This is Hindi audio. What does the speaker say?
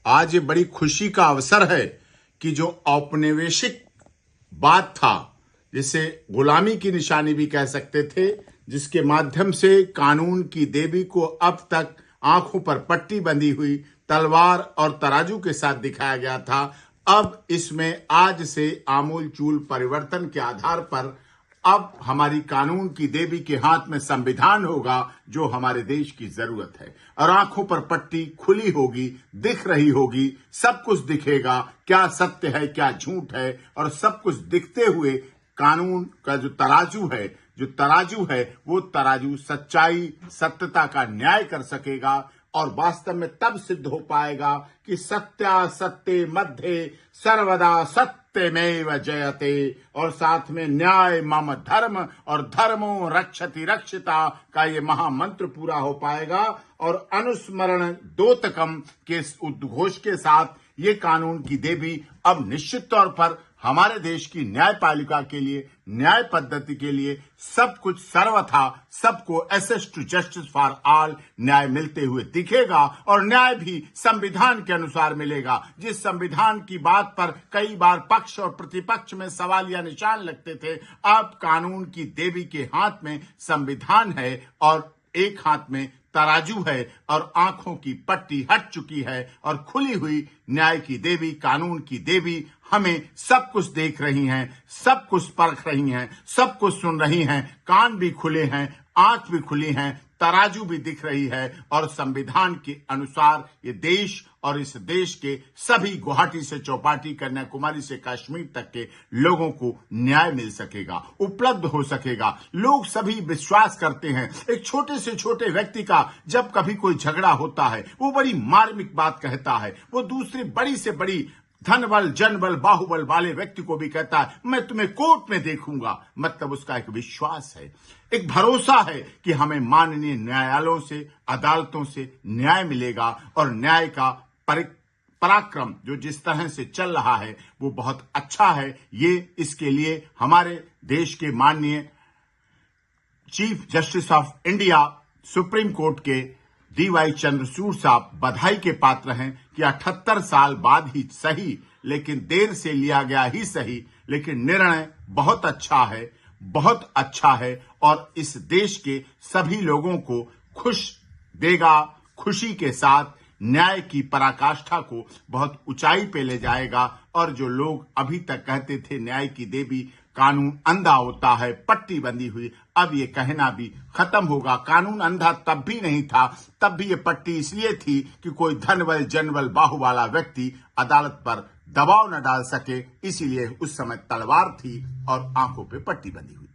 आज ये बड़ी खुशी का अवसर है कि जो औपनिवेशिक बात था, जिसे गुलामी की निशानी भी कह सकते थे, जिसके माध्यम से कानून की देवी को अब तक आंखों पर पट्टी बंधी हुई तलवार और तराजू के साथ दिखाया गया था, अब इसमें आज से आमूल चूल परिवर्तन के आधार पर अब हमारी कानून की देवी के हाथ में संविधान होगा, जो हमारे देश की जरूरत है। और आंखों पर पट्टी खुली होगी, दिख रही होगी, सब कुछ दिखेगा, क्या सत्य है क्या झूठ है, और सब कुछ दिखते हुए कानून का जो तराजू है वो तराजू सच्चाई सत्यता का न्याय कर सकेगा। और वास्तव में तब सिद्ध हो पाएगा कि सत्यासत्य मध्ये सर्वदा सत्यमेव जयते, और साथ में न्याय मम धर्म और धर्मो रक्षति रक्षिता का ये महामंत्र पूरा हो पाएगा। और अनुस्मरण दोतकम के उद्घोष के साथ ये कानून की देवी अब निश्चित तौर पर हमारे देश की न्यायपालिका के लिए, न्याय पद्धति के लिए सब कुछ सर्वथा सबको access to justice for all न्याय मिलते हुए दिखेगा। और न्याय भी संविधान के अनुसार मिलेगा, जिस संविधान की बात पर कई बार पक्ष और प्रतिपक्ष में सवाल या निशान लगते थे, अब कानून की देवी के हाथ में संविधान है और एक हाथ में तराजू है और आंखों की पट्टी हट चुकी है और खुली हुई न्याय की देवी, कानून की देवी हमें सब कुछ देख रही हैं, सब कुछ परख रही हैं, सब कुछ सुन रही हैं, कान भी खुले हैं, आंख भी खुली हैं, तराजू भी दिख रही है। और संविधान के अनुसार ये देश और इस देश के सभी गुवाहाटी से चौपाटी, कन्याकुमारी से कश्मीर तक के लोगों को न्याय मिल सकेगा, उपलब्ध हो सकेगा। लोग सभी विश्वास करते हैं, एक छोटे से छोटे व्यक्ति का जब कभी कोई झगड़ा होता है, वो बड़ी मार्मिक बात कहता है, वो दूसरी बड़ी से बड़ी धन बल, जन बल, बाहुबल वाले व्यक्ति को भी कहता है मैं तुम्हें कोर्ट में देखूंगा। मतलब उसका एक विश्वास है, एक भरोसा है कि हमें माननीय न्यायालयों से, अदालतों से न्याय मिलेगा। और न्याय का पराक्रम जो जिस तरह से चल रहा है वो बहुत अच्छा है। ये इसके लिए हमारे देश के माननीय chief justice of India supreme court के DY चंद्रचूड़ साहब बधाई के पात्र हैं कि 78 साल बाद ही सही, लेकिन देर से लिया गया ही सही, लेकिन निर्णय बहुत अच्छा है, बहुत अच्छा है और इस देश के सभी लोगों को खुश देगा, खुशी के साथ न्याय की पराकाष्ठा को बहुत ऊंचाई पे ले जाएगा। और जो लोग अभी तक कहते थे न्याय की देवी कानून अंधा होता है, पट्टी बंधी हुई, अब ये कहना भी खत्म होगा। कानून अंधा तब भी नहीं था, तब भी ये पट्टी इसलिए थी कि कोई धनबल, जनबल, बाहु वाला व्यक्ति अदालत पर दबाव न डाल सके, इसीलिए उस समय तलवार थी और आंखों पे पट्टी बंधी हुई।